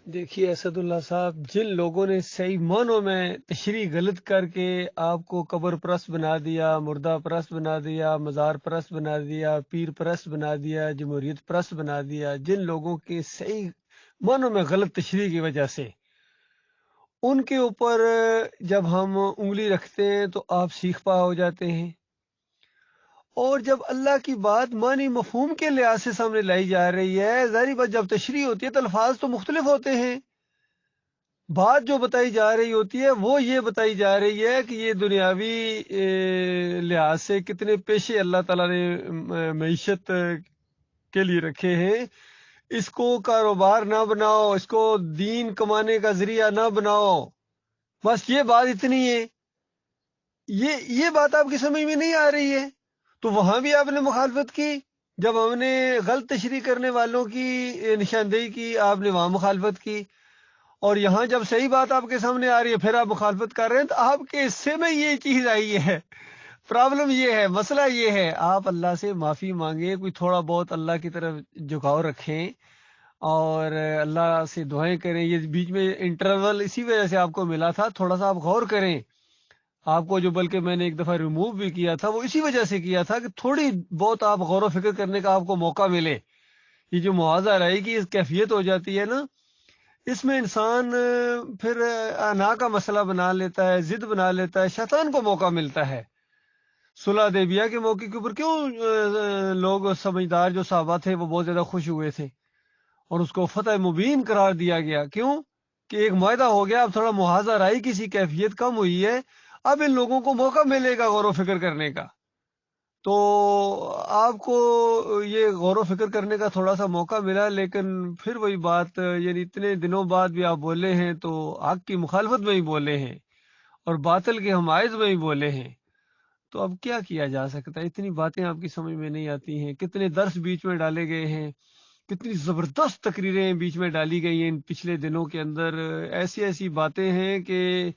دیکھیے اسد اللہ صاحب، جن لوگوں نے صحیح معنوں میں تشریح غلط کر کے آپ کو قبر پرست بنا دیا، مردہ پرست بنا دیا، مزار پرست بنا دیا، پیر پرست بنا دیا، جمہوریت پرست بنا دیا، جن لوگوں کے صحیح معنوں میں غلط تشریح کی وجہ سے ان کے اوپر جب ہم انگلی رکھتے ہیں تو آپ سیخ پا ہو جاتے ہیں، اور جب اللہ کی بات معنی مفہوم کے لحاظ سے سامنے لائی جا رہی ہے، ظاہری بات جب تشریح ہوتی ہے تو الفاظ تو مختلف ہوتے ہیں، بات جو بتائی جا رہی ہوتی ہے وہ یہ بتائی جا رہی ہے کہ یہ دنیاوی لحاظ سے کتنے پیشے اللہ تعالیٰ نے معیشت کے لیے رکھے ہیں، اس کو کاروبار نہ بناؤ، اس کو دین کمانے کا ذریعہ نہ بناؤ، بس یہ بات اتنی ہے۔ یہ بات آپ کی سمجھ میں نہیں آ رہی ہے تو وہاں بھی آپ نے مخالفت کی، جب ہم نے غلط تشریح کرنے والوں کی نشاندہی کی آپ نے وہاں مخالفت کی، اور یہاں جب صحیح بات آپ کے سامنے آ رہی ہے پھر آپ مخالفت کر رہے ہیں، تو آپ کے حصے میں یہ چیز آئی ہے۔ پرابلم یہ ہے، مسئلہ یہ ہے، آپ اللہ سے معافی مانگیں، کوئی تھوڑا بہت اللہ کی طرف جھکاؤ رکھیں اور اللہ سے دعائیں کریں۔ یہ بیچ میں انٹرول اسی وجہ سے آپ کو ملا تھا، تھوڑا سا آپ غور کریں۔ آپ کو جو بلکہ میں نے ایک دفعہ ریموو بھی کیا تھا وہ اسی وجہ سے کیا تھا کہ تھوڑی بہت آپ غور و فکر کرنے کا آپ کو موقع ملے۔ یہ جو معاوضہ رہے گی اس کیفیت ہو جاتی ہے نا، اس میں انسان پھر انا کا مسئلہ بنا لیتا ہے، ضد بنا لیتا ہے، شیطان کو موقع ملتا ہے۔ صلح حدیبیہ کے موقع کے اوپر کیوں لوگ سمجھدار جو صحابہ تھے وہ بہت زیادہ خوش ہوئے تھے اور اس کو فتح مبین قرار دیا گیا؟ کیوں کہ ایک معاہدہ ہو گیا، اب تھوڑا محاذہ رائی کسی کیفیت کم ہوئی ہے، اب ان لوگوں کو موقع ملے گا غور و فکر کرنے کا۔ تو آپ کو یہ غور و فکر کرنے کا تھوڑا سا موقع ملا، لیکن پھر وہی بات، یعنی اتنے دنوں بعد بھی آپ بولے ہیں تو حق کی مخالفت میں ہی بولے ہیں اور باطل کے حمایت میں ہی بولے ہیں، تو اب کیا کیا جا سکتا ہے؟ اتنی باتیں آپ کی سمجھ میں نہیں آتی ہیں، کتنے درس بیچ میں ڈالے گئے ہیں، کتنی زبردست تقریریں بیچ میں ڈالی گئی ہیں ان پچھلے دنوں کے اندر، ایسی ایسی باتیں ہیں کہ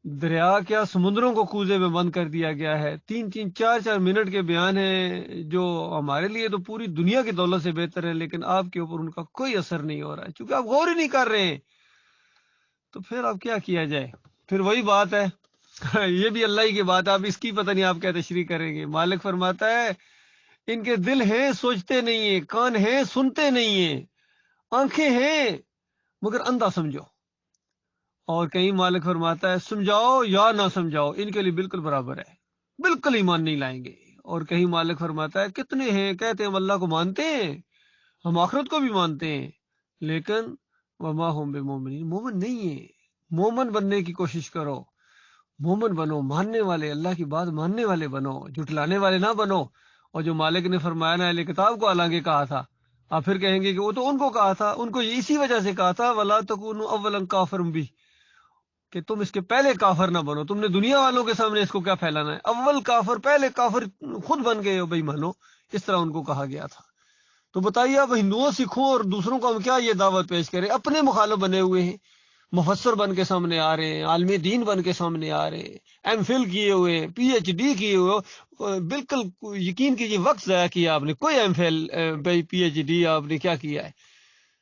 دریا کیا سمندروں کو کوزے میں بند کر دیا گیا ہے۔ 3-4 کے بیان ہیں جو ہمارے لیے تو پوری دنیا کی دولت سے بہتر ہے، لیکن آپ کے اوپر ان کا کوئی اثر نہیں ہو رہا ہے چونکہ آپ غور ہی نہیں کر رہے ہیں۔ تو پھر اب کیا کیا جائے؟ پھر وہی بات ہے یہ بھی اللہ ہی کی بات ہے، اب اس کی پتہ نہیں آپ کیا تشریح کریں گے۔ مالک فرماتا ہے ان کے دل ہیں سوچتے نہیں ہیں، کان ہیں سنتے نہیں ہیں، آنکھیں ہیں مگر اندھا سمجھو۔ اور کہیں مالک فرماتا ہے سمجھاؤ یا نہ سمجھاؤ ان کے لیے بالکل برابر ہے، بالکل ایمان نہیں لائیں گے۔ اور کہیں مالک فرماتا ہے کتنے ہیں کہتے ہیں ہم اللہ کو مانتے ہیں، ہم آخرت کو بھی مانتے ہیں، لیکن وما ہم بمومنین، مومن نہیں ہیں۔ مومن بننے کی کوشش کرو، مومن بنو، ماننے والے، اللہ کی بات ماننے والے بنو، جھٹلانے والے نہ بنو۔ اور جو مالک نے فرمایا نا اہل کتاب کو حالانکہ کہا تھا، آپ پھر کہیں گے کہ وہ تو ان کو کہا تھا، ان کو اسی وجہ سے کہا تھا وَلَا تَكُونُوا أَوَّلًا كَافِرٌ بِهِ، کہ تم اس کے پہلے کافر نہ بنو، تم نے دنیا والوں کے سامنے اس کو کیا پھیلانا ہے، اول کافر، پہلے کافر خود بن گئے ہو بھائی مانو، اس طرح ان کو کہا گیا تھا۔ تو بتائیے اب ہندوؤں سکھوں اور دوسروں کو ہم کیا یہ دعوت پیش کریں؟ اپنے مخالف بنے ہوئے ہیں، مفسر بن کے سامنے آ رہے ہیں، عالم دین بن کے سامنے آ رہے ہیں، ایم فل کیے ہوئے، پی ایچ ڈی کیے ہوئے، بالکل یقین کیجیے وقت ضائع کیا آپ نے، کوئی M Phil P H D آپ نے کیا کیا ہے،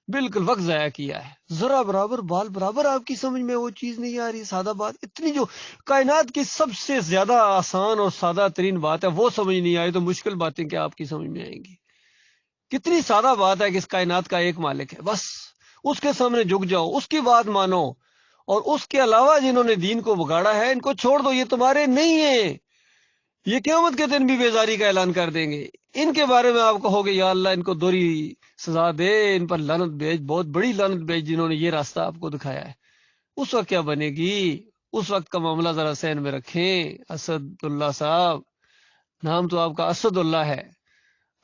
بالکل وقت ضائع کیا ہے، ذرا برابر بال برابر آپ کی سمجھ میں وہ چیز نہیں آ رہی۔ سادہ بات، اتنی جو کائنات کی سب سے زیادہ آسان اور سادہ ترین بات ہے وہ سمجھ نہیں آئی تو مشکل باتیں کیا آپ کی سمجھ میں آئیں گی؟ کتنی سادہ بات ہے کہ اس کائنات کا ایک مالک ہے، بس اس کے سامنے جھک جاؤ، اس کی بات مانو، اور اس کے علاوہ جنہوں نے دین کو بگاڑا ہے ان کو چھوڑ دو، یہ تمہارے نہیں ہیں، یہ قیامت کے دن بھی بیزاری کا اعلان کر دیں گے۔ ان کے بارے میں آپ کہو گے یا اللہ ان کو دوہری سزا دے، ان پر لعنت بھیج، بہت بڑی لعنت بھیج جنہوں نے یہ راستہ آپ کو دکھایا ہے، اس وقت کیا بنے گی؟ اس وقت کا معاملہ ذرا ذہن میں رکھیں۔ اسد اللہ صاحب، نام تو آپ کا اسد اللہ ہے،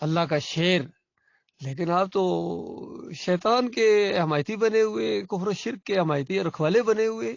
اللہ کا شیر، لیکن آپ تو شیطان کے حمایتی بنے ہوئے، کفر و شرک کے حمایتی اور رکھوالے بنے ہوئے۔